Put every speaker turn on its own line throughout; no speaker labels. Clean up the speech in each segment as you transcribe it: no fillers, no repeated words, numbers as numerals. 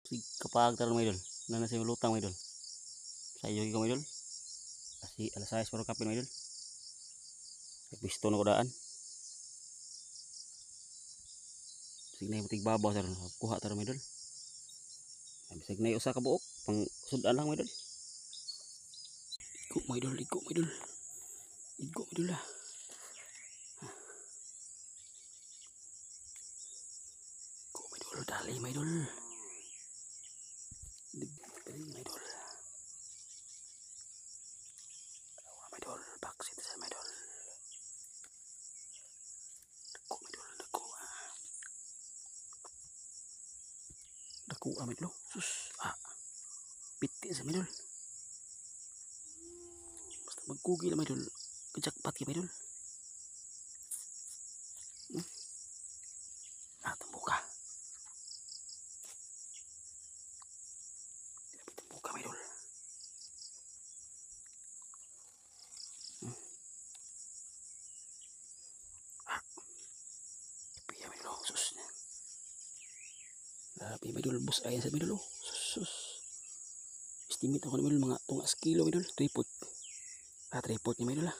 Sig kapag taron mga idol. Nana sa lutang mga idol. Sayo ko mga idol. Kasi alas 6 para kapin mga idol. Pisto na ko daan. Sige na butig babaw taron. Kuha taron mga idol. Bisag na usa ka buok pang sudan lang mga idol. Igo mga idol, igo mga idol. Igo mga idol ah. Igo mga idol, dali mga idol. Dali mga idol. Mga idol, baksit sa mga idol. Dako mga idol, dako ah. Dako ah mga idol. Sus ah. Piti sa mga idol. Basta magkugi lang mga idol. Kajakpat ka mga idol. Tambuka. Tambuka mga idol. Piya mga idol. Sus. Labi mga idol. Bus ayan sa mga idol. Sus. Estimate ako na mga idol. Mga tungas kilo mga idol. Tripod. Tripod niya mga idol ah.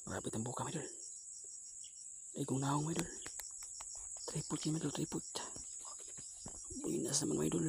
Marami tambuka mga idol. Ay kung naong mga idol. Tripod niya mga idol. Tripod. Buinas naman mga idol.